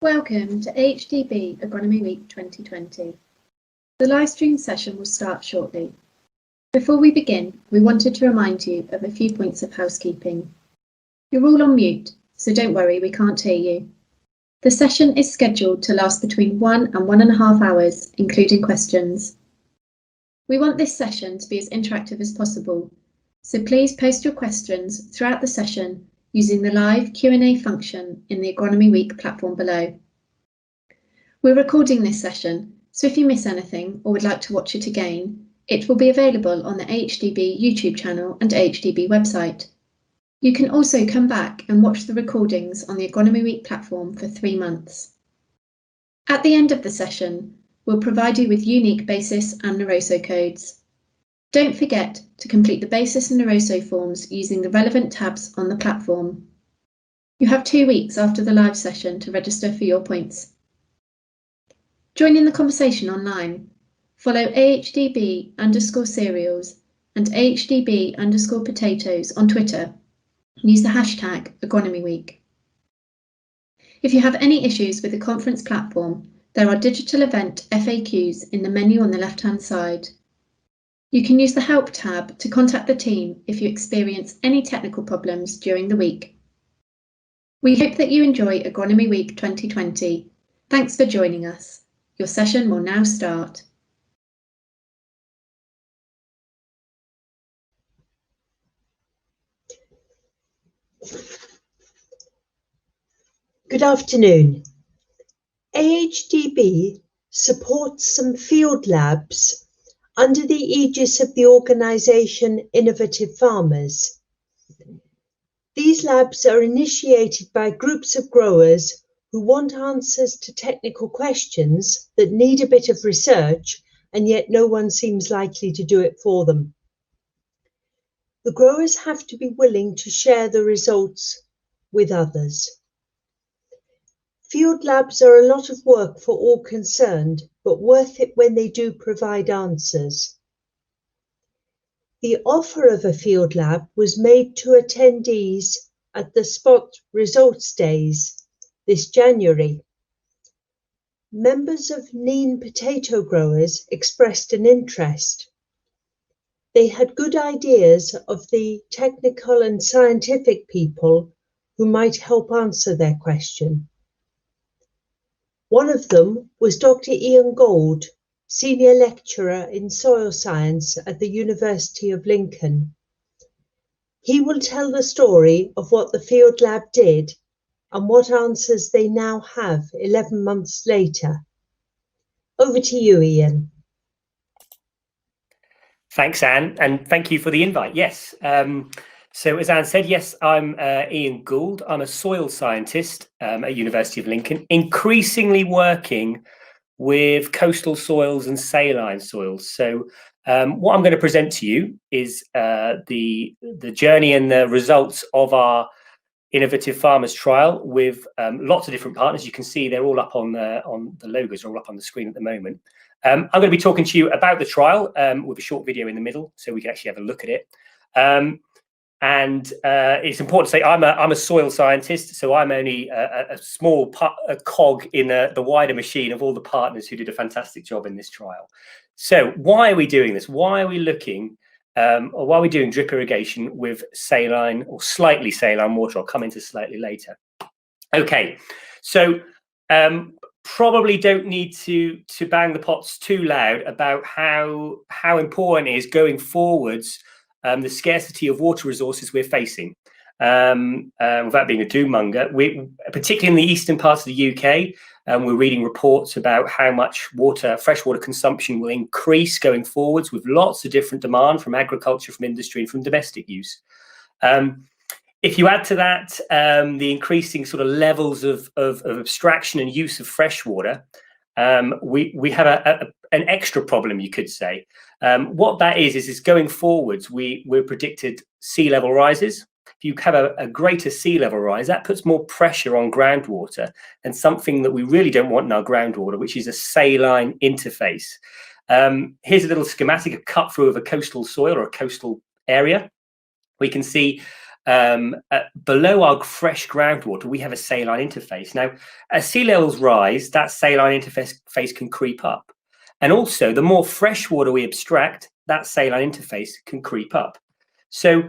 Welcome to AHDB Agronomy Week 2020. The live stream session will start shortly. Before we begin, we wanted to remind you of a few points of housekeeping. You're all on mute, so don't worry, we can't hear you. The session is scheduled to last between 1 and 1.5 hours, including questions. We want this session to be as interactive as possible, so please post your questions throughout the session using the live Q&A function in the Agronomy Week platform below. We're recording this session, so if you miss anything or would like to watch it again, it will be available on the AHDB YouTube channel and AHDB website. You can also come back and watch the recordings on the Agronomy Week platform for 3 months. At the end of the session, we'll provide you with unique BASIS and Naroso codes. Don't forget to complete the BASIS and Naroso forms using the relevant tabs on the platform. You have 2 weeks after the live session to register for your points. Join in the conversation online. Follow AHDB_cereals and AHDB_potatoes on Twitter and use the hashtag AgronomyWeek. If you have any issues with the conference platform, there are digital event FAQs in the menu on the left-hand side. You can use the Help tab to contact the team if you experience any technical problems during the week. We hope that you enjoy Agronomy Week 2020. Thanks for joining us. Your session will now start. Good afternoon. AHDB supports some field labs under the aegis of the organisation Innovative Farmers. These labs are initiated by groups of growers who want answers to technical questions that need a bit of research, and yet no one seems likely to do it for them. The growers have to be willing to share the results with others. Field labs are a lot of work for all concerned, but worth it when they do provide answers. The offer of a field lab was made to attendees at the Spot Results Days this January. Members of Neen potato growers expressed an interest. They had good ideas of the technical and scientific people who might help answer their question. One of them was Dr. Iain Gould, Senior Lecturer in Soil Science at the University of Lincoln. He will tell the story of what the field lab did and what answers they now have 11 months later. Over to you, Iain. Thanks, Anne, and thank you for the invite. Yes. So as Anne said, yes, I'm Iain Gould. I'm a soil scientist at University of Lincoln, increasingly working with coastal soils and saline soils. So what I'm going to present to you is the journey and the results of our Innovative Farmers trial with lots of different partners. You can see they're all up on the logos are all up on the screen at the moment. I'm going to be talking to you about the trial with a short video in the middle, so we can actually have a look at it. And it's important to say I'm a soil scientist, so I'm only a small cog in the wider machine of all the partners who did a fantastic job in this trial. So why are we doing this? Why are we looking, or why are we doing drip irrigation with saline or slightly saline water? I'll come into slightly later. Okay, so probably don't need to bang the pots too loud about how important it is going forwards. The scarcity of water resources we're facing. Without being a doom-monger, particularly in the eastern parts of the UK, we're reading reports about how much freshwater consumption will increase going forwards with lots of different demand from agriculture, from industry, and from domestic use. If you add to that the increasing sort of levels of abstraction and use of freshwater, we have an extra problem, you could say. What that is going forwards, we're predicted sea level rises. If you have a greater sea level rise, that puts more pressure on groundwater, and something that we really don't want in our groundwater, which is a saline interface. Here's a little schematic, a cut through of a coastal soil or a coastal area. We can see below our fresh groundwater, we have a saline interface. Now, as sea levels rise, that saline interface can creep up. And also, the more fresh water we abstract, that saline interface can creep up. So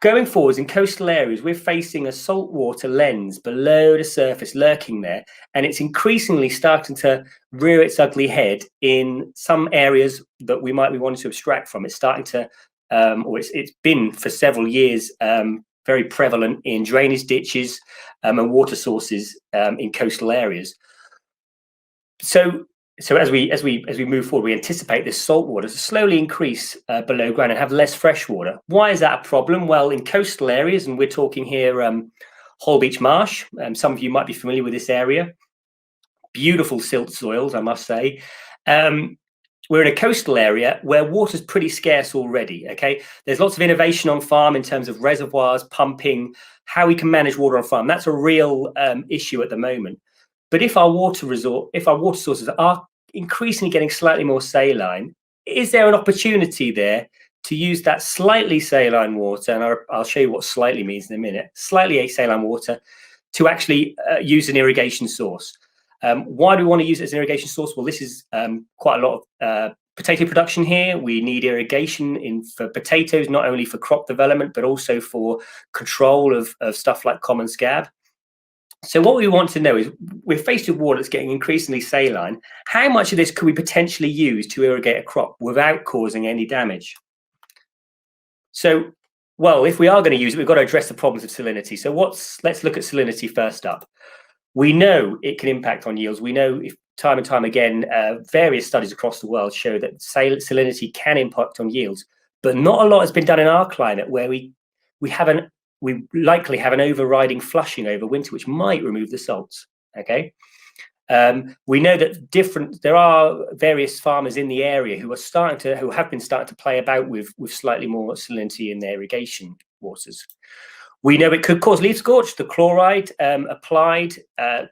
going forwards in coastal areas, we're facing a saltwater lens below the surface lurking there, and it's increasingly starting to rear its ugly head in some areas that we might be wanting to abstract from. It's starting to, or it's been for several years, very prevalent in drainage ditches and water sources in coastal areas. So as we move forward, we anticipate this salt water to slowly increase below ground and have less fresh water. Why is that a problem? Well, in coastal areas, and we're talking here Holbeach Marsh, some of you might be familiar with this area. Beautiful silt soils, I must say. We're in a coastal area where water's pretty scarce already, okay? There's lots of innovation on farm in terms of reservoirs, pumping, how we can manage water on farm. That's a real issue at the moment. But if our water sources are increasingly getting slightly more saline, is there an opportunity there to use that slightly saline water, and I'll show you what slightly means in a minute, slightly saline water, to actually use an irrigation source? Why do we want to use it as an irrigation source? Well, this is quite a lot of potato production here. We need irrigation for potatoes, not only for crop development, but also for control of stuff like common scab. So what we want to know is, we're faced with water that's getting increasingly saline. How much of this could we potentially use to irrigate a crop without causing any damage? So, well, if we are going to use it, we've got to address the problems of salinity. So let's look at salinity first up. We know it can impact on yields. We know, if time and time again, various studies across the world show that salinity can impact on yields, but not a lot has been done in our climate, where we likely have an overriding flushing over winter, which might remove the salts. Okay, we know that there are various farmers in the area who have been starting to play about with slightly more salinity in their irrigation waters. We know it could cause leaf scorch. The chloride applied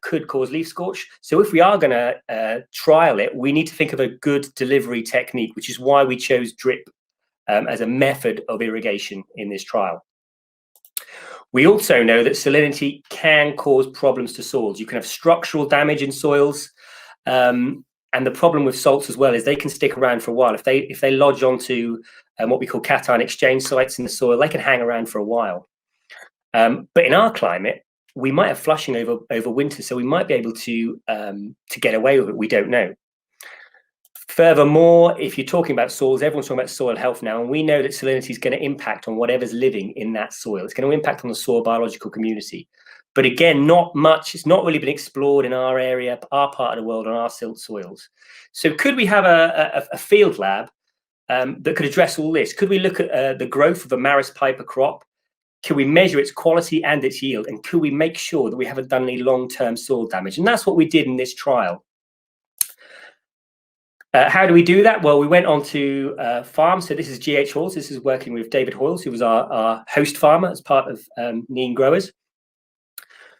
could cause leaf scorch. So if we are going to trial it, we need to think of a good delivery technique, which is why we chose drip as a method of irrigation in this trial. We also know that salinity can cause problems to soils. You can have structural damage in soils, and the problem with salts as well is they can stick around for a while. If they lodge onto what we call cation exchange sites in the soil, they can hang around for a while. But in our climate, we might have flushing over winter, so we might be able to get away with it. We don't know. Furthermore, if you're talking about soils, everyone's talking about soil health now, and we know that salinity is going to impact on whatever's living in that soil. It's going to impact on the soil biological community. But again, not much. It's not really been explored in our area, our part of the world, on our silt soils. So could we have a field lab that could address all this? Could we look at the growth of a Maris piper crop? Can we measure its quality and its yield? And could we make sure that we haven't done any long-term soil damage? And that's what we did in this trial. How do we do that? Well, we went on to farms. So this is GH Hoyles. This is working with David Hoyles, who was our host farmer as part of Iain Growers.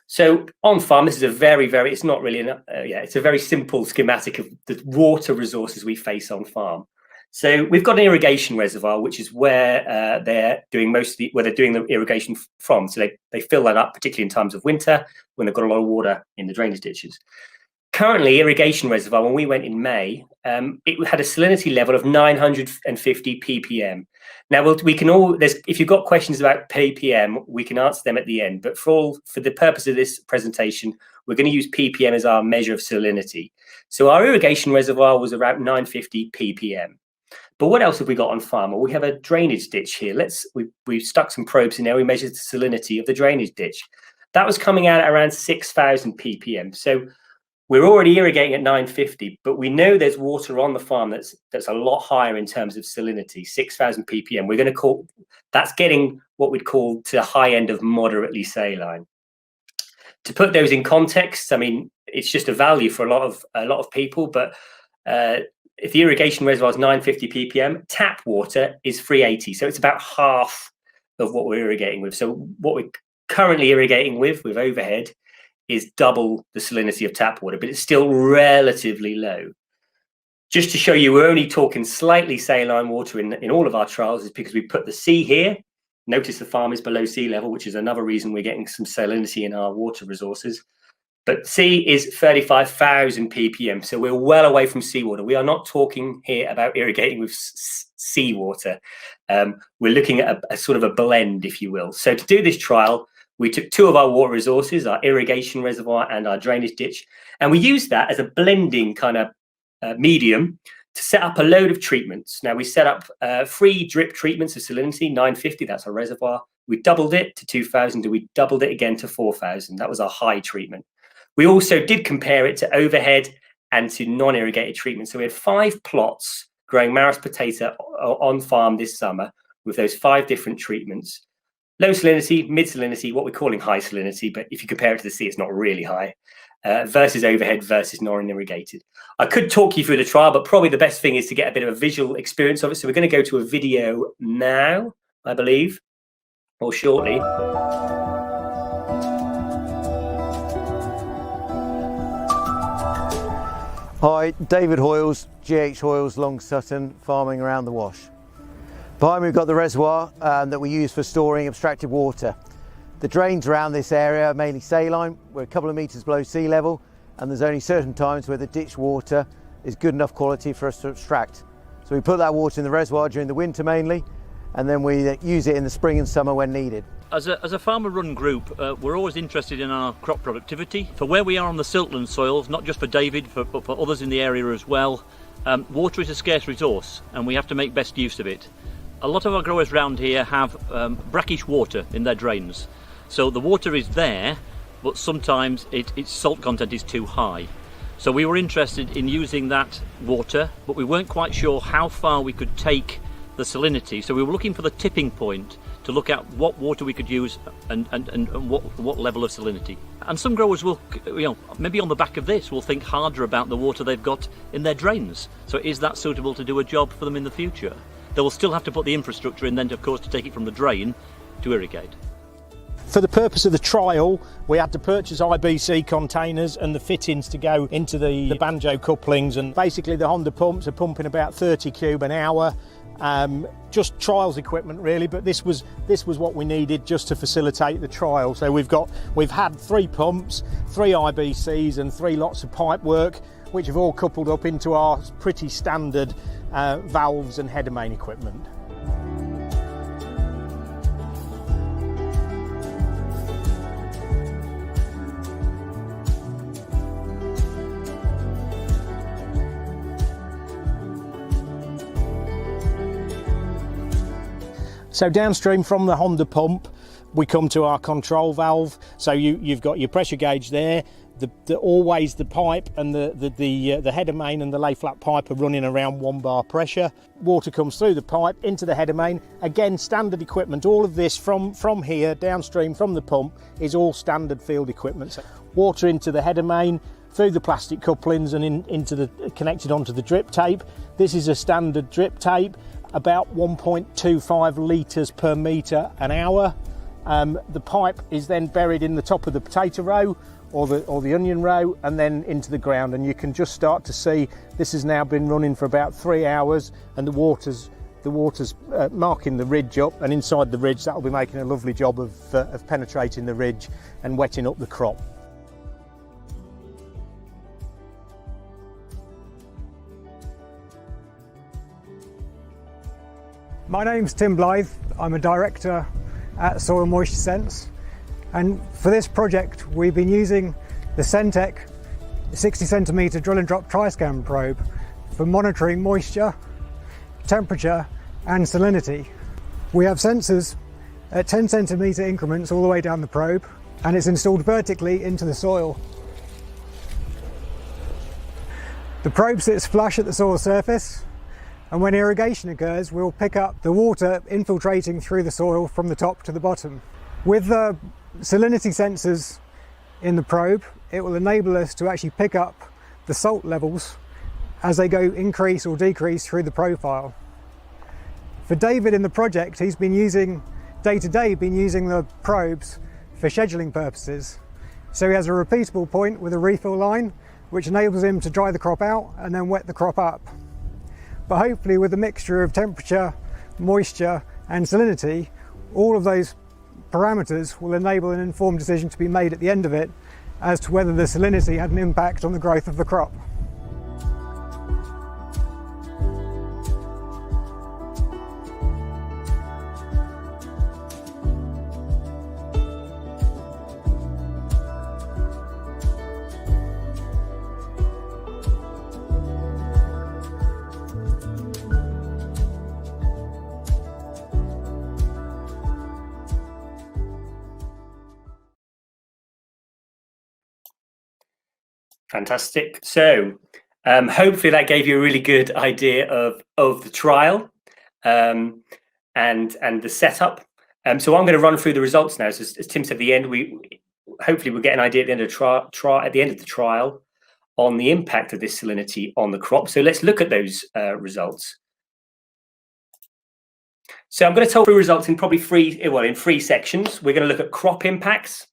So on farm, this is a it's not really, it's a very simple schematic of the water resources we face on farm. So we've got an irrigation reservoir, which is where they're doing the irrigation from. So they fill that up, particularly in times of winter, when they've got a lot of water in the drainage ditches. Currently, irrigation reservoir, when we went in May, it had a salinity level of 950 ppm. Now, if you've got questions about ppm, we can answer them at the end. But for the purpose of this presentation, we're going to use ppm as our measure of salinity. So our irrigation reservoir was around 950 ppm. But what else have we got on farm? Well, we have a drainage ditch here. We've stuck some probes in there. We measured the salinity of the drainage ditch. That was coming out at around 6,000 ppm. So we're already irrigating at 950, but we know there's water on the farm that's a lot higher in terms of salinity, 6,000 ppm. That's getting what we'd call to the high end of moderately saline. To put those in context, I mean, it's just a value for a lot of people, but if the irrigation reservoir is 950 ppm, tap water is 380. So it's about half of what we're irrigating with. So what we're currently irrigating with overhead is double the salinity of tap water, but it's still relatively low. Just to show you, we're only talking slightly saline water in all of our trials, is because we put the C here, Notice the farm is below sea level, which is another reason we're getting some salinity in our water resources. But C is 35,000 ppm, so we're well away from seawater. We are not talking here about irrigating with seawater. We're looking at a sort of a blend, if you will. So to do this trial, we took two of our water resources, our irrigation reservoir and our drainage ditch, and we used that as a blending kind of medium to set up a load of treatments. Now we set up 3 drip treatments of salinity, 950, that's our reservoir. We doubled it to 2,000, and we doubled it again to 4,000. That was our high treatment. We also did compare it to overhead and to non-irrigated treatment. So we had 5 plots growing Maris potato on farm this summer with those 5 different treatments. Low salinity, mid salinity, what we're calling high salinity, but if you compare it to the sea, it's not really high, versus overhead versus non-irrigated. I could talk you through the trial, but probably the best thing is to get a bit of a visual experience of it. So we're going to go to a video now, I believe, or shortly. Hi, David Hoyles, GH Hoyles, Long Sutton, farming around the Wash. Behind me we've got the reservoir that we use for storing abstracted water. The drains around this area are mainly saline. We're a couple of metres below sea level, and there's only certain times where the ditch water is good enough quality for us to abstract. So we put that water in the reservoir during the winter mainly, and then we use it in the spring and summer when needed. As a farmer-run group, we're always interested in our crop productivity. For where we are on the siltland soils, not just for David, but for others in the area as well, water is a scarce resource and we have to make best use of it. A lot of our growers around here have brackish water in their drains. So the water is there, but sometimes its salt content is too high. So we were interested in using that water, but we weren't quite sure how far we could take the salinity. So we were looking for the tipping point to look at what water we could use and what level of salinity. And some growers will, maybe on the back of this, will think harder about the water they've got in their drains. So is that suitable to do a job for them in the future? They will still have to put the infrastructure in then, of course, to take it from the drain to irrigate. For the purpose of the trial, we had to purchase IBC containers and the fittings to go into the banjo couplings, and basically the Honda pumps are pumping about 30 cube an hour. Just trials equipment really, but this was what we needed just to facilitate the trial. So we've had 3 pumps, 3 IBCs and 3 lots of pipe work, which have all coupled up into our pretty standard valves and header main equipment. So downstream from the Honda pump, we come to our control valve. So you've got your pressure gauge there. Always the pipe and the header main and the lay flat pipe are running around 1 bar pressure. Water comes through the pipe into the header main. Again, standard equipment. All of this from here downstream from the pump is all standard field equipment. So water into the header main, through the plastic couplings and connected onto the drip tape. This is a standard drip tape, about 1.25 litres per metre an hour. The pipe is then buried in the top of the potato row or the onion row and then into the ground, and you can just start to see this has now been running for about 3 hours, and the water's marking the ridge up, and inside the ridge that will be making a lovely job of penetrating the ridge and wetting up the crop. My name's Tim Blythe. I'm a director at Soil Moisture Sense, and for this project we've been using the Centec 60 centimetre drill and drop tri-scan probe for monitoring moisture, temperature and salinity. We have sensors at 10 centimetre increments all the way down the probe, and it's installed vertically into the soil. The probe sits flush at the soil surface, and when irrigation occurs, we'll pick up the water infiltrating through the soil from the top to the bottom. With the salinity sensors in the probe, it will enable us to actually pick up the salt levels as they go increase or decrease through the profile. For David in the project, he's been using, day to day, the probes for scheduling purposes. So he has a repeatable point with a refill line, which enables him to dry the crop out and then wet the crop up. But hopefully with a mixture of temperature, moisture and salinity, All of those parameters will enable an informed decision to be made at the end of it as to whether the salinity had an impact on the growth of the crop. Fantastic. So hopefully that gave you a really good idea of the trial and the setup. So I'm going to run through the results now. So as Tim said at the end, hopefully we'll get an idea at the end of the trial on the impact of this salinity on the crop. So let's look at those results. So I'm going to talk through results in probably in three sections. We're going to look at crop impacts.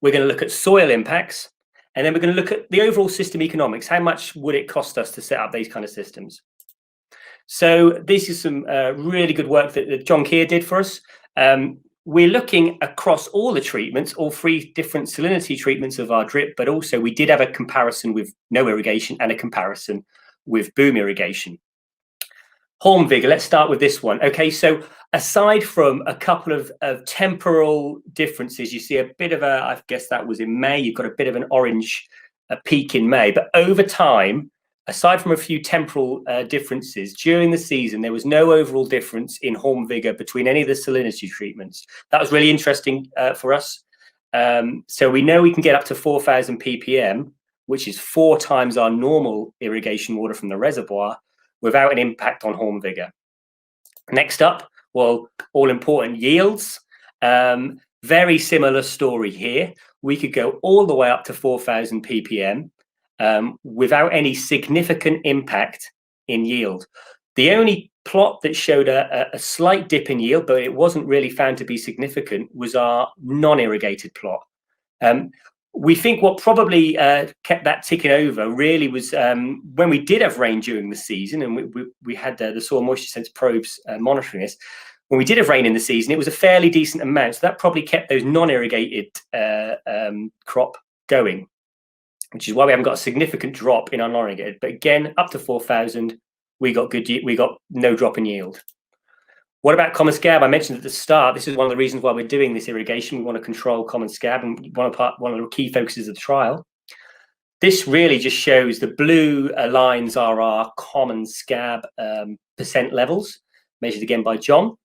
We're going to look at soil impacts. And then we're going to look at the overall system economics. How much would it cost us to set up these kind of systems? So this is some really good work that John Keir did for us. We're looking across all the treatments, all three different salinity treatments of our drip, but also we did have a comparison with no irrigation and a comparison with boom irrigation. Horn vigor, let's start with this one. Okay, so aside from a couple of temporal differences, you see a bit of I guess that was in May, you've got a bit of an orange peak in May, but over time, aside from a few temporal differences, during the season, there was no overall difference in horn vigor between any of the salinity treatments. That was really interesting for us. So we know we can get up to 4,000 ppm, which is 4 times our normal irrigation water from the reservoir, without an impact on horn vigor. Next up, well, all important yields. Very similar story here. We could go all the way up to 4,000 ppm without any significant impact in yield. The only plot that showed a slight dip in yield, but it wasn't really found to be significant, was our non-irrigated plot. We think what probably kept that ticking over really was when we did have rain during the season, and we had the soil moisture sense probes monitoring this. When we did have rain in the season, it was a fairly decent amount. So that probably kept those non-irrigated crop going, which is why we haven't got a significant drop in our non-irrigated. But again, up to 4,000, we got no drop in yield. What about common scab? I mentioned at the start, this is one of the reasons why we're doing this irrigation. We want to control common scab, and one of the key focuses of the trial. This really just shows the blue lines are our common scab percent levels, measured again by John.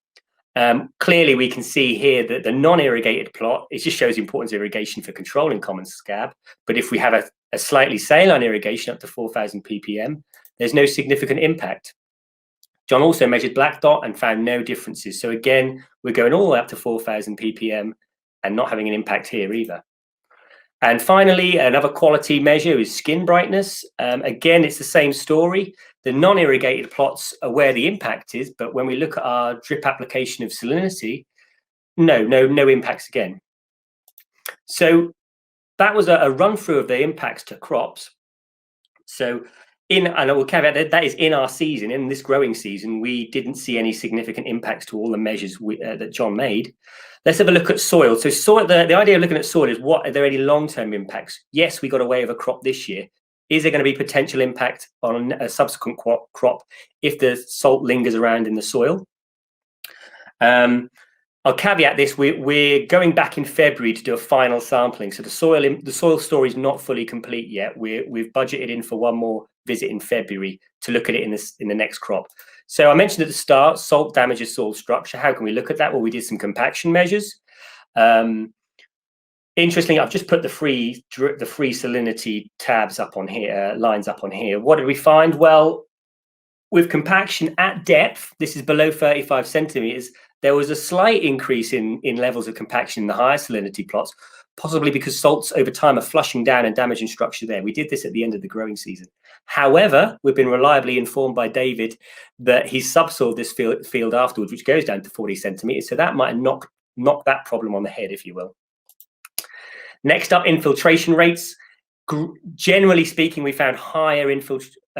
Clearly, we can see here that the non-irrigated plot, it just shows the importance of irrigation for controlling common scab. But if we have a slightly saline irrigation up to 4,000 ppm, there's no significant impact. John also measured black dot and found no differences. So again, we're going all the way up to 4,000 ppm and not having an impact here either. And finally, another quality measure is skin brightness. Again, it's the same story. The non-irrigated plots are where the impact is, but when we look at our drip application of salinity, no impacts again. So that was a run through of the impacts to crops. So and I will caveat that is in our season, in this growing season, we didn't see any significant impacts to all the measures that John made. Let's have a look at soil. So soil, the idea of looking at soil is, are there any long-term impacts? Yes, we got away with a crop this year. Is there going to be potential impact on a subsequent crop if the salt lingers around in the soil? I'll caveat this, we're going back in February to do a final sampling. So the soil story is not fully complete yet. We've budgeted in for one more visit in February to look at it in the next crop. So I mentioned at the start, salt damages soil structure. How can we look at that? Well, we did some compaction measures. Interestingly, I've just put the free salinity tabs up on here, lines up on here. What did we find? Well, with compaction at depth, this is below 35 centimeters, there was a slight increase in levels of compaction in the higher salinity plots, possibly because salts over time are flushing down and damaging structure there. We did this at the end of the growing season. However, we've been reliably informed by David that he's subsoiled this field afterwards, which goes down to 40 centimeters. So that might knock that problem on the head, if you will. Next up, infiltration rates. Generally speaking, we found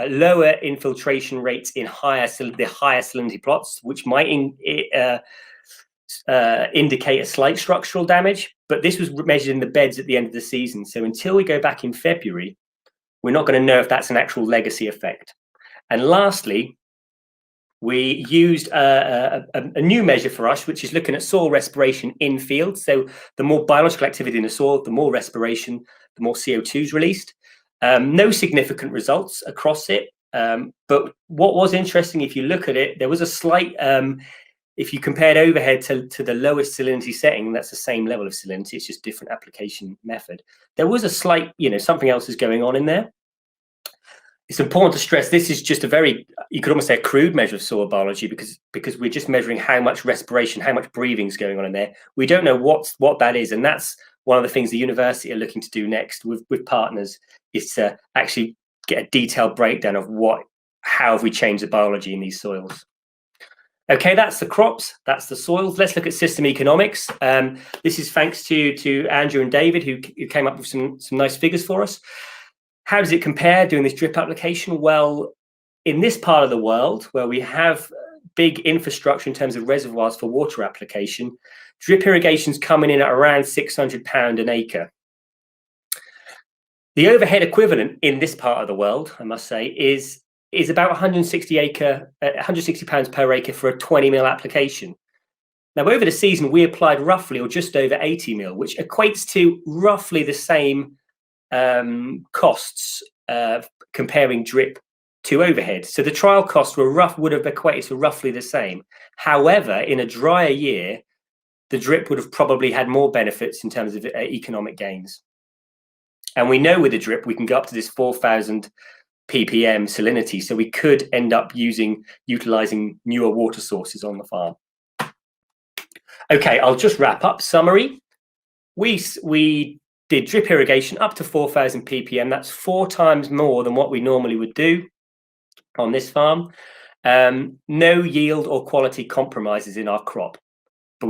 lower infiltration rates in the higher salinity plots, which might indicate a slight structural damage, but this was measured in the beds at the end of the season. So until we go back in February, we're not going to know if that's an actual legacy effect. And lastly, we used a new measure for us, which is looking at soil respiration in field. So the more biological activity in the soil, the more respiration, the more CO2 is released. No significant results across it. But what was interesting, if you look at it, there was a slight, if you compared overhead to the lowest salinity setting, that's the same level of salinity, it's just different application method. There was a slight, something else is going on in there. It's important to stress this is just a very, you could almost say a crude measure of soil biology because we're just measuring how much respiration, how much breathing is going on in there. We don't know what that is. And that's one of the things the university are looking to do next with partners, is to actually get a detailed breakdown of how have we changed the biology in these soils. Okay, that's the crops, that's the soils. Let's look at system economics. This is thanks to Andrew and David who came up with some nice figures for us. How does it compare doing this drip application? Well, in this part of the world where we have big infrastructure in terms of reservoirs for water application, drip irrigation's coming in at around £600 an acre. The overhead equivalent in this part of the world, I must say, is about £160 per acre for a 20 mil application. Now, over the season, we applied roughly or just over 80 mil, which equates to roughly the same costs comparing drip to overhead. So the trial costs would have equated to roughly the same. However, in a drier year, the drip would have probably had more benefits in terms of economic gains. And we know with the drip, we can go up to this 4,000 ppm salinity. So we could end up utilizing newer water sources on the farm. Okay, I'll just wrap up. Summary. We did drip irrigation up to 4,000 ppm. That's 4 times more than what we normally would do on this farm. No yield or quality compromises in our crop, but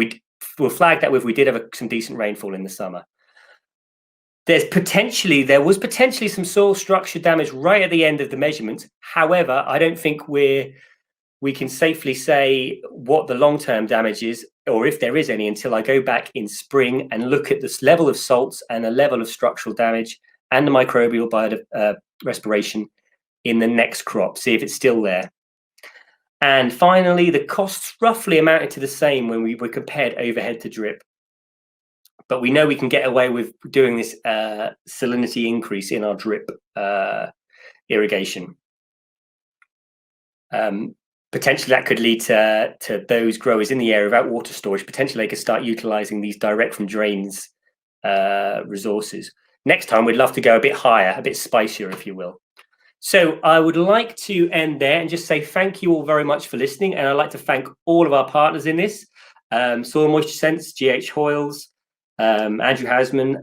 we'll flag that we did have some decent rainfall in the summer. There was potentially some soil structure damage right at the end of the measurement. However, I don't think we can safely say what the long-term damage is, or if there is any, until I go back in spring and look at this level of salts and the level of structural damage and the microbial respiration in the next crop, see if it's still there. And finally, the costs roughly amounted to the same when we were compared overhead to drip. But we know we can get away with doing this salinity increase in our drip irrigation. Potentially that could lead to those growers in the area without water storage. Potentially they could start utilizing these direct from drains resources. Next time we'd love to go a bit higher, a bit spicier, if you will. So I would like to end there and just say thank you all very much for listening. And I'd like to thank all of our partners in this, Soil Moisture Sense, GH Hoyles, Andrew Hausman,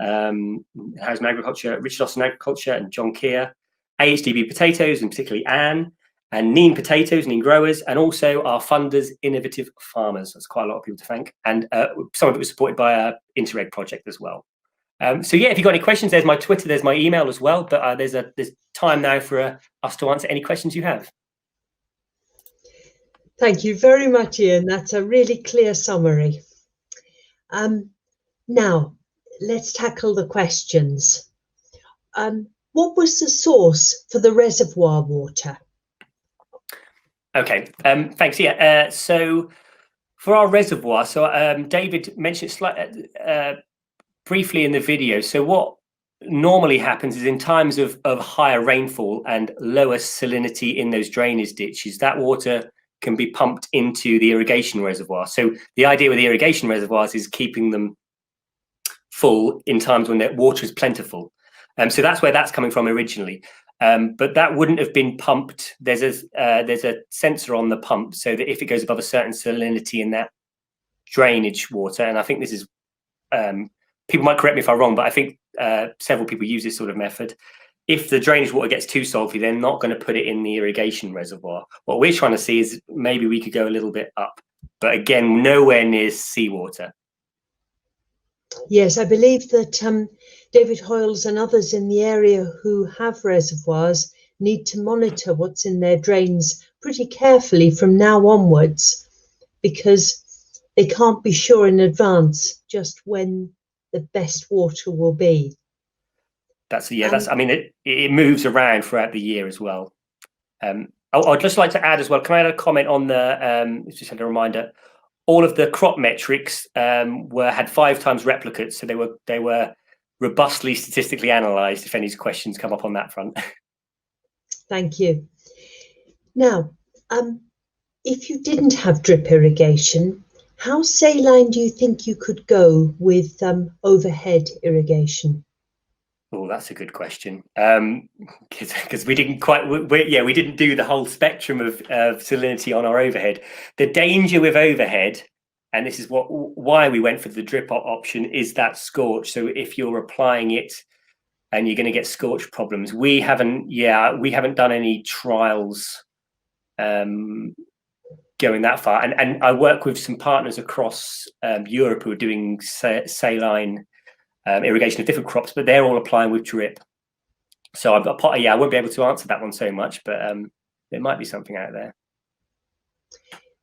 Hausman Agriculture, Richard Austin Agriculture, and John Keir, AHDB Potatoes, and particularly Anne, and Neem Potatoes, Neem Growers, and also our funders, Innovative Farmers. That's quite a lot of people to thank. And some of it was supported by our Interreg project as well. So yeah, if you've got any questions, there's my Twitter, there's my email as well. But there's time now for us to answer any questions you have. Thank you very much, Iain. That's a really clear summary. Now, let's tackle the questions. What was the source for the reservoir water? Okay, thanks. Yeah, so for our reservoir, David mentioned it briefly in the video. So what normally happens is in times of higher rainfall and lower salinity in those drainage ditches, that water can be pumped into the irrigation reservoir. So the idea with the irrigation reservoirs is keeping them full in times when the water is plentiful. So that's where that's coming from originally. But that wouldn't have been pumped. There's a sensor on the pump so that if it goes above a certain salinity in that drainage water, and I think this is, people might correct me if I'm wrong, but I think several people use this sort of method. If the drainage water gets too salty, they're not going to put it in the irrigation reservoir. What we're trying to see is maybe we could go a little bit up, but again, nowhere near seawater. Yes, I believe that David Hoyles and others in the area who have reservoirs need to monitor what's in their drains pretty carefully from now onwards, because they can't be sure in advance just when the best water will be. I mean, it moves around throughout the year as well. I'd just like to add as well, can I add a comment on the, just a reminder, all of the crop metrics had 5 times replicates, so they were robustly statistically analysed, if any questions come up on that front. Thank you. Now, if you didn't have drip irrigation, how saline do you think you could go with overhead irrigation? Oh, that's a good question. Because we didn't we didn't do the whole spectrum of salinity on our overhead. The danger with overhead, and this is why we went for the drip option, is that scorch. So if you're applying it and you're going to get scorch problems, we haven't done any trials going that far. And I work with some partners across Europe who are doing saline irrigation of different crops, but they're all applying with drip. So I won't be able to answer that one so much, but there might be something out there.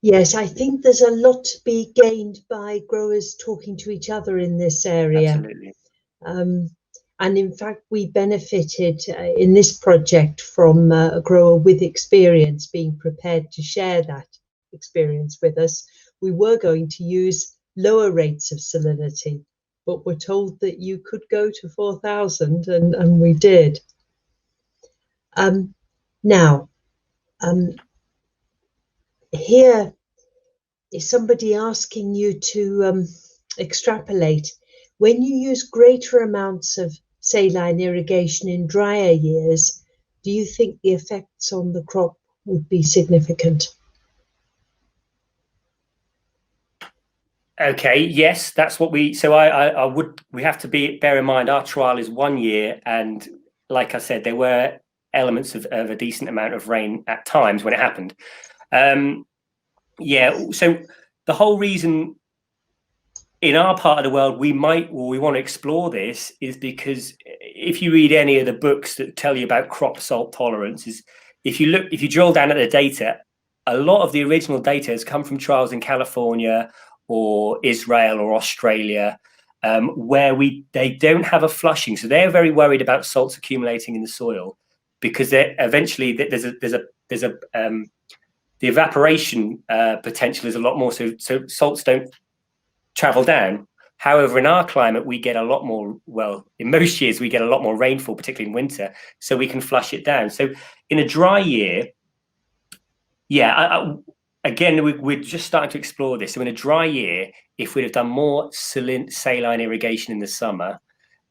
Yes, I think there's a lot to be gained by growers talking to each other in this area. Absolutely. And in fact, we benefited in this project from a grower with experience being prepared to share that experience with us. We were going to use lower rates of salinity, but we're told that you could go to 4,000, and we did. Now, here is somebody asking you to extrapolate. When you use greater amounts of saline irrigation in drier years, do you think the effects on the crop would be significant? Okay, yes, that's what we have to bear in mind our trial is 1 year, and like I said, there were elements of a decent amount of rain at times when it happened. So the whole reason in our part of the world we want to explore this is because if you read any of the books that tell you about crop salt tolerances, if you drill down at the data, a lot of the original data has come from trials in California or Israel or Australia, where they don't have a flushing, so they're very worried about salts accumulating in the soil because eventually the evaporation potential is a lot more, so salts don't travel down. However, in our climate, we get a lot more. Well, in most years, we get a lot more rainfall, particularly in winter, so we can flush it down. So in a dry year, again, we're just starting to explore this. So in a dry year, if we'd have done more saline irrigation in the summer,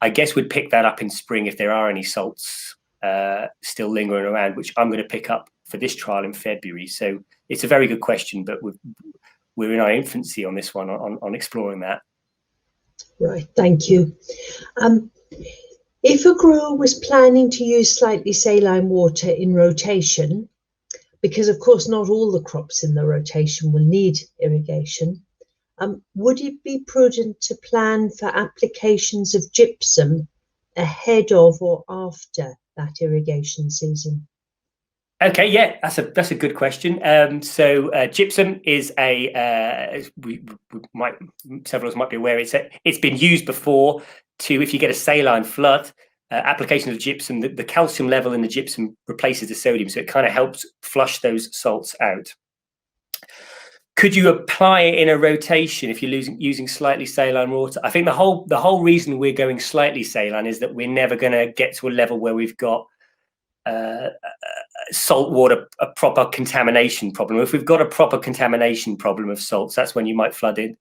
I guess we'd pick that up in spring if there are any salts still lingering around, which I'm going to pick up for this trial in February. So it's a very good question, but we're in our infancy on this one, on exploring that. Right, thank you. If a grower was planning to use slightly saline water in rotation, because of course not all the crops in the rotation will need irrigation, would it be prudent to plan for applications of gypsum ahead of or after that irrigation season? Okay, yeah, that's a good question. So gypsum is several of us might be aware it's been used before if you get a saline flood. Application of gypsum, the calcium level in the gypsum replaces the sodium, so it kind of helps flush those salts out. Could you apply it in a rotation if you're using slightly saline water? I think the whole reason we're going slightly saline is that we're never going to get to a level where we've got salt water, a proper contamination problem. If we've got a proper contamination problem of salts, that's when you might flood in,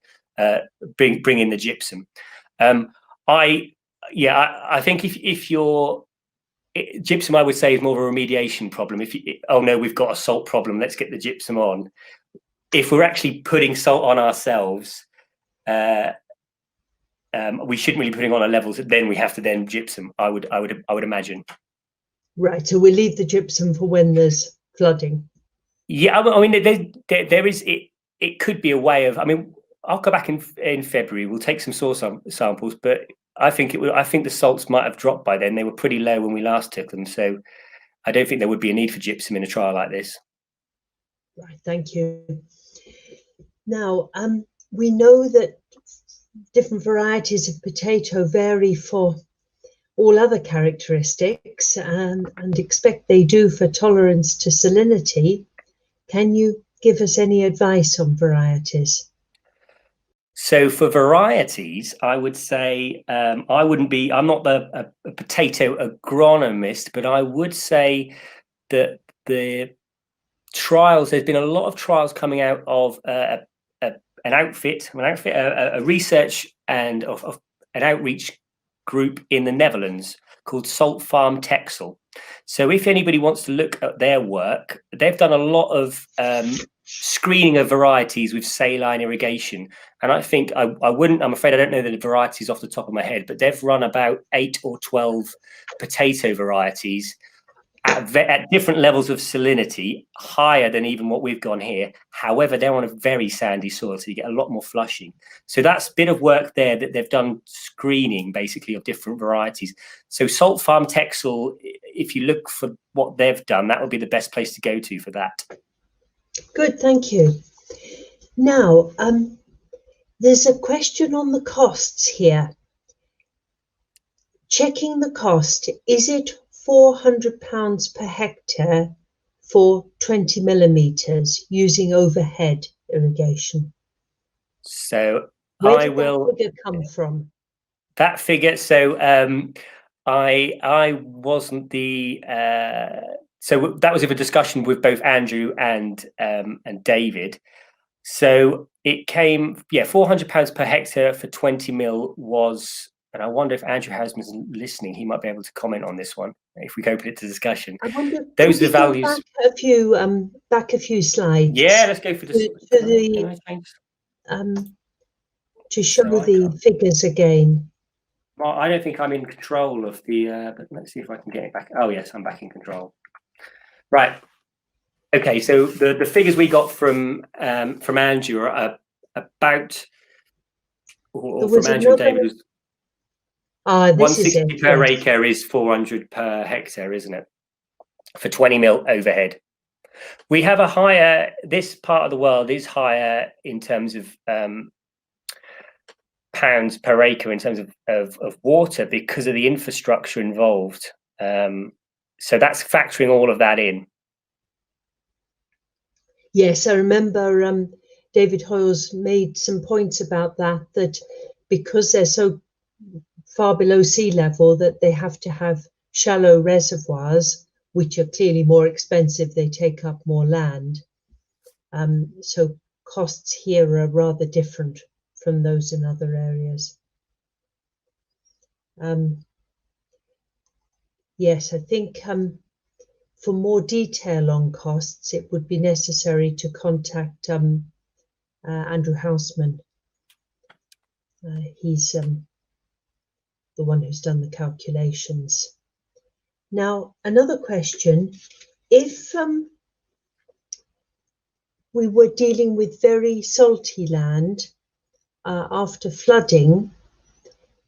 bring in the gypsum. I think if you're gypsum, I would say is more of a remediation problem. We've got a salt problem, let's get the gypsum on. If we're actually putting salt on ourselves, we shouldn't really be putting on our levels that then we have to then gypsum. I would imagine. Right. So we leave the gypsum for when there's flooding. Yeah, I mean, there is it could be a way of. I mean, I'll go back in February. We'll take some soil samples, but I think the salts might have dropped by then. They were pretty low when we last took them, so I don't think there would be a need for gypsum in a trial like this. Right, thank you. Now, we know that different varieties of potato vary for all other characteristics, and expect they do for tolerance to salinity. Can you give us any advice on varieties? So for varieties, I would say I'm not a potato agronomist, but I would say that there's been a lot of trials coming out of a research and of an outreach group in the Netherlands called Salt Farm Texel. So if anybody wants to look at their work, they've done a lot of screening of varieties with saline irrigation. And I think I'm afraid I don't know the varieties off the top of my head, but they've run about 8 or 12 potato varieties at different levels of salinity, higher than even what we've gone here. However, they're on a very sandy soil, so you get a lot more flushing. So that's a bit of work there that they've done, screening basically of different varieties. So Salt Farm Texel, if you look for what they've done, that would be the best place to go to for that. Good, thank you. Now, there's a question on the costs here. Checking the cost, is it £400 per hectare for 20 millimetres using overhead irrigation? So where did that figure come from? That figure, so I wasn't the so that was a discussion with both Andrew and David. So it came, £400 per hectare for 20 mil was. And I wonder if Andrew Hausman's listening. He might be able to comment on this one if we open it to discussion. I wonder, those are the values. Back a few slides. Yeah, let's go for the to show the figures again. Well, I don't think I'm in control of the. But let's see if I can get it back. Oh yes, I'm back in control. Right. Okay. So the figures we got from Andrew are about. Or from Andrew and David was. 160 per acre is 400 per hectare, isn't it? For 20 mil overhead. We have a higher, this part of the world is higher in terms of pounds per acre in terms of water because of the infrastructure involved. So that's factoring all of that in. Yes, I remember David Hoyles made some points about that because they're so far below sea level that they have to have shallow reservoirs, which are clearly more expensive. They take up more land. So costs here are rather different from those in other areas. Yes, I think for more detail on costs, it would be necessary to contact Andrew Hausman. He's the one who's done the calculations. Now, another question, if we were dealing with very salty land after flooding,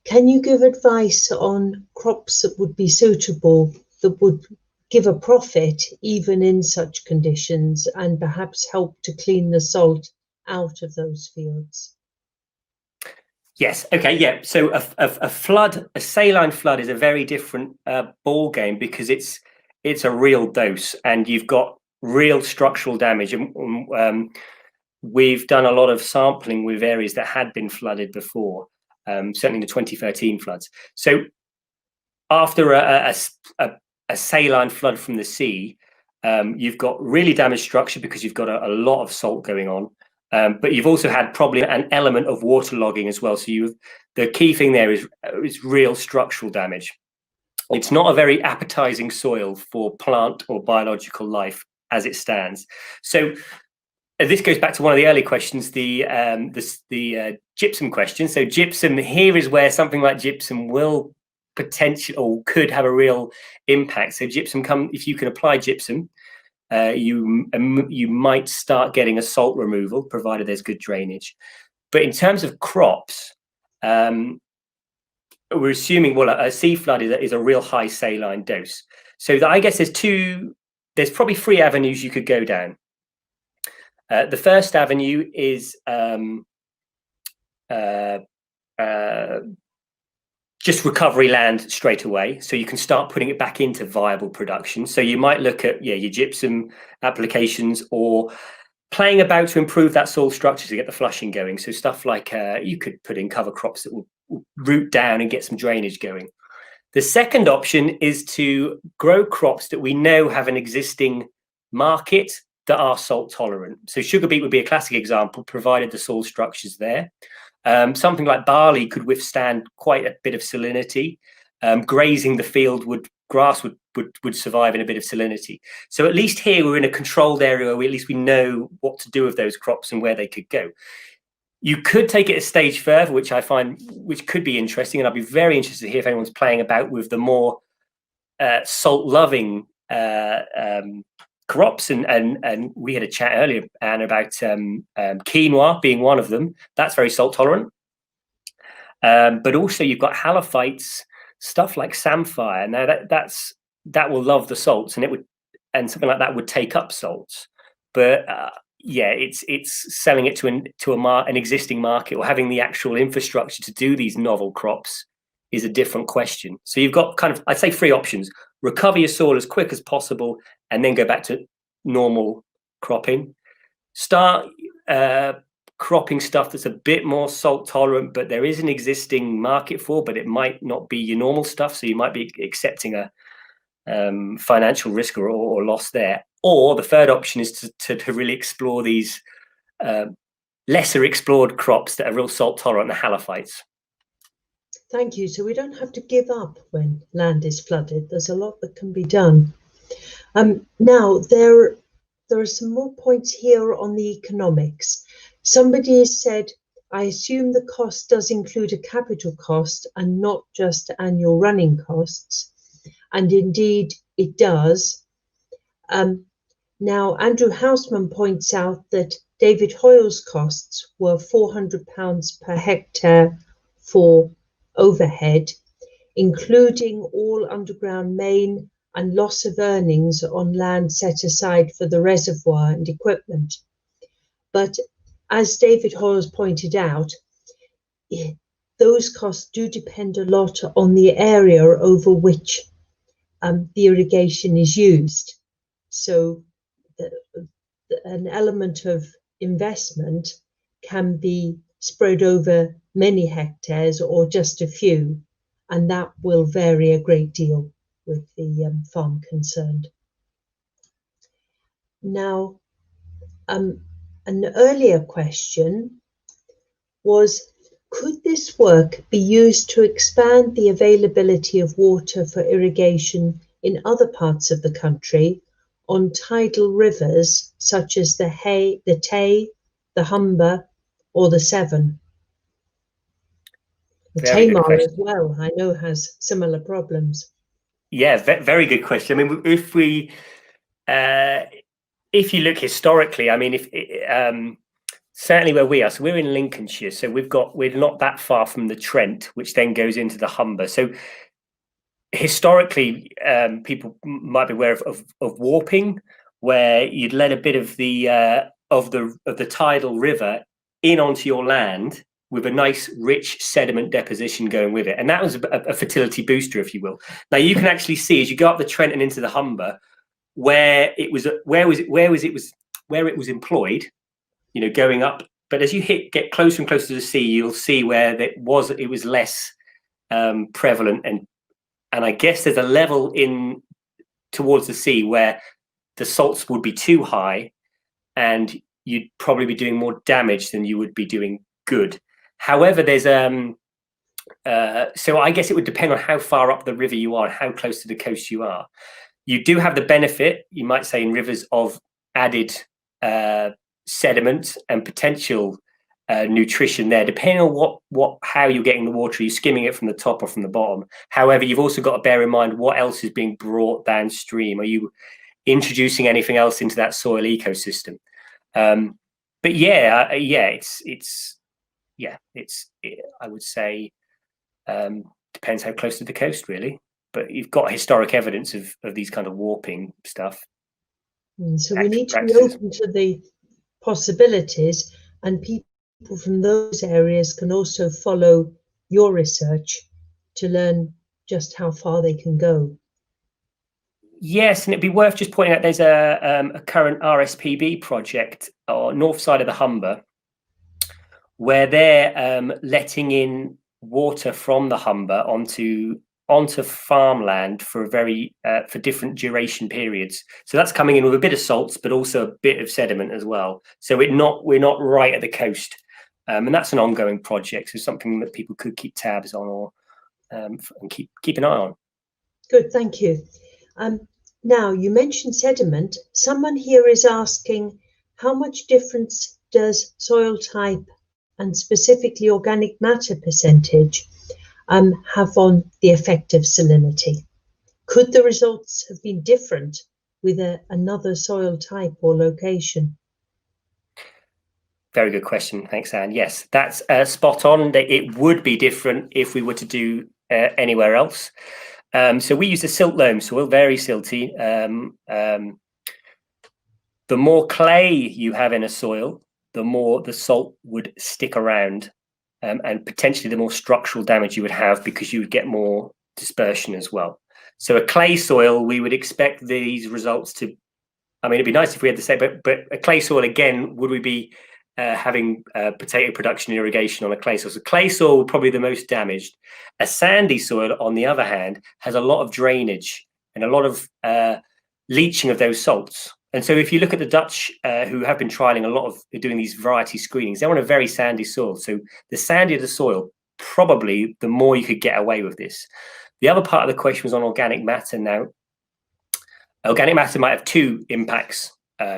can you give advice on crops that would be suitable, that would give a profit even in such conditions and perhaps help to clean the salt out of those fields? Yes. Okay. Yeah. So a flood, a saline flood, is a very different ball game because it's a real dose, and you've got real structural damage. We've done a lot of sampling with areas that had been flooded before, certainly the 2013 floods. So after a saline flood from the sea, you've got really damaged structure because you've got a lot of salt going on. But you've also had probably an element of waterlogging as well. So the key thing there is real structural damage. It's not a very appetizing soil for plant or biological life as it stands. So this goes back to one of the early questions, the gypsum question. So gypsum, here is where something like gypsum will potentially or could have a real impact. So gypsum, if you can apply gypsum, you might start getting a salt removal, provided there's good drainage. But in terms of crops, we're assuming, well, a sea flood is a real high saline dose. So I guess there's probably 3 avenues you could go down. The first avenue is just recovery land straight away, so you can start putting it back into viable production. So you might look at your gypsum applications, or playing about to improve that soil structure to get the flushing going. So stuff like you could put in cover crops that will root down and get some drainage going. The second option is to grow crops that we know have an existing market that are salt tolerant. So sugar beet would be a classic example, provided the soil structure's there. Something like barley could withstand quite a bit of salinity. Grazing the field grass would survive in a bit of salinity. So at least here we're in a controlled area where at least we know what to do with those crops and where they could go. You could take it a stage further, which I find could be interesting, and I'd be very interested to hear if anyone's playing about with the more salt-loving crops, and we had a chat earlier, Anne, about quinoa being one of them. That's very salt tolerant, but also you've got halophytes, stuff like samphire. Now that will love the salts, and something like that would take up salts, but it's selling it to an existing market, or having the actual infrastructure to do these novel crops is a different question. So you've got kind of, I'd say, 3 options: recover your soil as quick as possible, and then go back to normal cropping. Start cropping stuff that's a bit more salt tolerant, but there is an existing market for, but it might not be your normal stuff. So you might be accepting a financial risk or loss there. Or the third option is to really explore these lesser explored crops that are real salt tolerant, the halophytes. Thank you. So we don't have to give up when land is flooded. There's a lot that can be done. Now, there are some more points here on the economics. Somebody has said, I assume the cost does include a capital cost and not just annual running costs. And indeed, it does. Now, Andrew Houseman points out that David Hoyle's costs were £400 per hectare for overhead, including all underground main and loss of earnings on land set aside for the reservoir and equipment. But as David Hoyle has pointed out, those costs do depend a lot on the area over which the irrigation is used. So an element of investment can be spread over many hectares or just a few, and that will vary a great deal with the farm concerned. Now, an earlier question was, could this work be used to expand the availability of water for irrigation in other parts of the country on tidal rivers such as the Tay, the Humber, or the Severn? The Tamar as well, I know, has similar problems. Yeah, very good question. I mean, if you look historically, I mean, certainly where we are, so we're in Lincolnshire, so we're not that far from the Trent, which then goes into the Humber. So historically, people might be aware of warping, where you'd let a bit of the tidal river in onto your land with a nice rich sediment deposition going with it, and that was a fertility booster, if you will. Now you can actually see as you go up the Trent and into the Humber where it was employed, you know, going up. But as you get closer and closer to the sea, you'll see where it was less prevalent, and I guess there's a level in towards the sea where the salts would be too high, and you'd probably be doing more damage than you would be doing good. However, there's so I guess it would depend on how far up the river you are and how close to the coast you are. You do have the benefit, you might say, in rivers of added sediment and potential nutrition there, depending on how you're getting the water. Are you skimming it from the top or from the bottom? However, you've also got to bear in mind what else is being brought downstream. Are you introducing anything else into that soil ecosystem? But I would say depends how close to the coast, really. But you've got historic evidence of these kind of warping stuff. So we need to be open to the possibilities, and people people from those areas can also follow your research to learn just how far they can go. Yes, and it'd be worth just pointing out there's a current RSPB project on north side of the Humber where they're letting in water from the Humber onto farmland for for different duration periods. So that's coming in with a bit of salts, but also a bit of sediment as well. So we're not right at the coast, and that's an ongoing project. So something that people could keep tabs on or and keep an eye on. Good, thank you. Now, you mentioned sediment. Someone here is asking, how much difference does soil type and specifically organic matter percentage have on the effect of salinity? Could the results have been different with another soil type or location? Very good question. Thanks, Anne. Yes, that's spot on. It would be different if we were to do anywhere else. So we use a silt loam soil, very silty. The more clay you have in a soil, the more the salt would stick around, and potentially the more structural damage you would have because you would get more dispersion as well. So a clay soil, we would expect these results to, I mean, it'd be nice if we had the same, but a clay soil, again, would we be having potato production irrigation on a clay soil? So clay soil would probably be the most damaged. A sandy soil, on the other hand, has a lot of drainage and a lot of leaching of those salts. And so if you look at the Dutch who have been trialing a lot of doing these variety screenings, they're on a very sandy soil. So the sandier the soil, probably the more you could get away with this. The other part of the question was on organic matter. Now, organic matter might have two impacts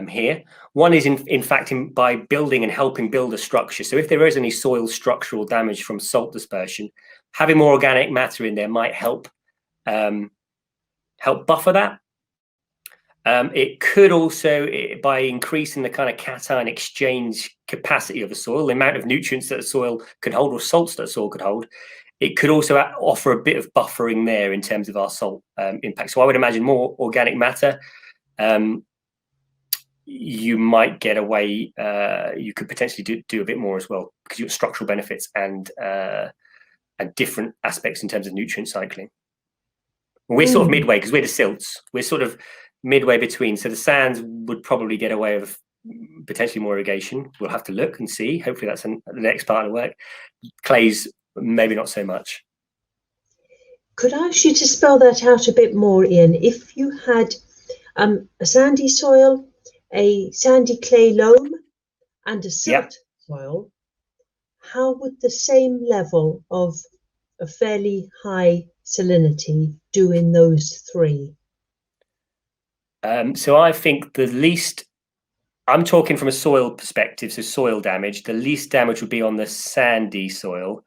here. One is in fact by building and helping build a structure. So if there is any soil structural damage from salt dispersion, having more organic matter in there might help buffer that. It could also, by increasing the kind of cation exchange capacity of the soil, the amount of nutrients that the soil could hold or salts that the soil could hold, it could also offer a bit of buffering there in terms of our salt impact. So I would imagine more organic matter. You might get away, you could potentially do a bit more as well because you have structural benefits and different aspects in terms of nutrient cycling. We're sort of midway because we're the silts. We're sort of midway between. So the sands would probably get away with potentially more irrigation. We'll have to look and see. Hopefully that's the next part of the work. Clays, maybe not so much. Could I ask you to spell that out a bit more, Iain? If you had a sandy soil, a sandy clay loam and a silt soil, how would the same level of a fairly high salinity do in those three? So I think the least, I'm talking from a soil perspective, so soil damage, the least damage would be on the sandy soil.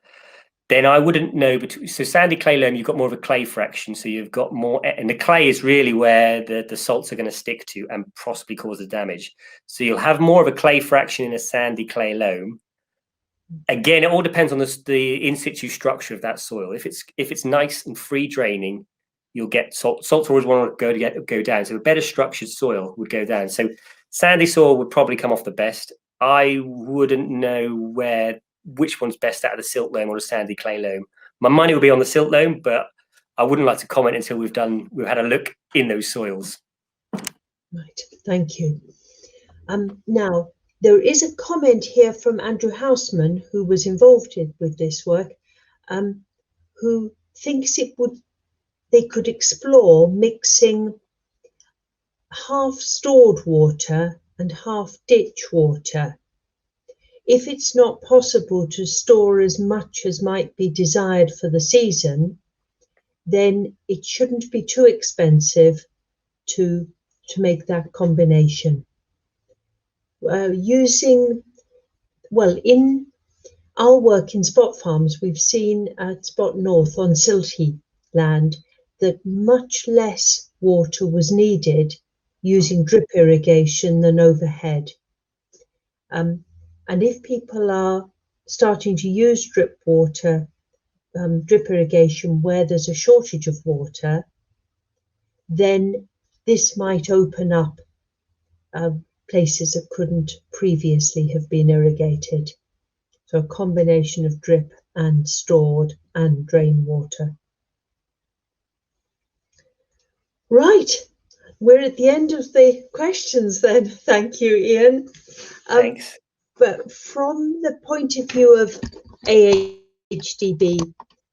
Then I wouldn't know, so sandy clay loam, you've got more of a clay fraction, so you've got more, and the clay is really where the salts are going to stick to and possibly cause the damage. So you'll have more of a clay fraction in a sandy clay loam. Again, it all depends on the in situ structure of that soil. If it's nice and free draining, you'll get salts always want to go down. So a better structured soil would go down. So sandy soil would probably come off the best. I wouldn't know which one's best out of the silt loam or the sandy clay loam. My money would be on the silt loam, but I wouldn't like to comment until we've had a look in those soils. Right, thank you. Now, there is a comment here from Andrew Houseman, who was involved with this work, who thinks they could explore mixing half stored water and half ditch water. If it's not possible to store as much as might be desired for the season, then it shouldn't be too expensive to make that combination. In our work in Spot Farms, we've seen at Spot North on silty land that much less water was needed using drip irrigation than overhead. And if people are starting to use drip irrigation where there's a shortage of water, then this might open up places that couldn't previously have been irrigated. so a combination of drip and stored and drain water. Right, we're at the end of the questions then. Thank you, Iain. Thanks. But from the point of view of AHDB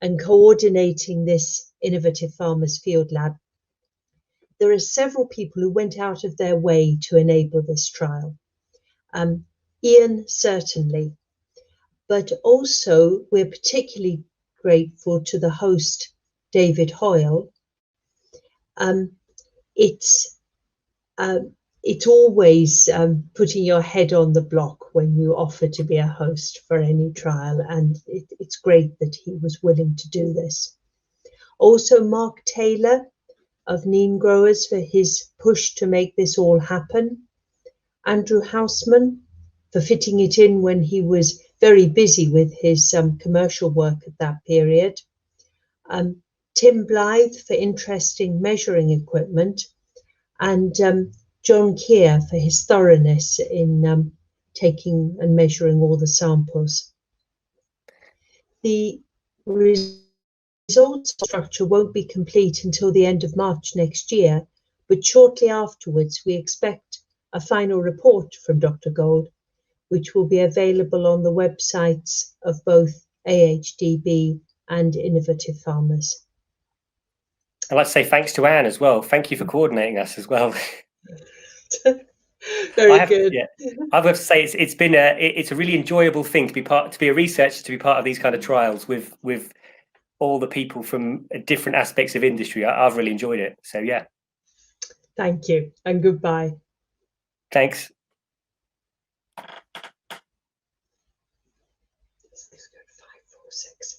and coordinating this Innovative Farmers Field Lab, there are several people who went out of their way to enable this trial. Iain, certainly, but also we're particularly grateful to the host, David Hoyle. It's always putting your head on the block when you offer to be a host for any trial, and it's great that he was willing to do this. Also, Mark Taylor of Neem Growers for his push to make this all happen. Andrew Houseman for fitting it in when he was very busy with his commercial work at that period. Tim Blythe for interesting measuring equipment, and John Keir for his thoroughness in taking and measuring all the samples. The results structure won't be complete until the end of March next year, but shortly afterwards we expect a final report from Dr. Gould, which will be available on the websites of both AHDB and Innovative Farmers. I'd like to say thanks to Anne as well. Thank you for coordinating us as well. Very good. Yeah, I have to say it's a really enjoyable thing to be a researcher, to be part of these kind of trials with all the people from different aspects of industry. I've really enjoyed it. So yeah. Thank you and goodbye. Thanks. Let's go 5, 4, 6.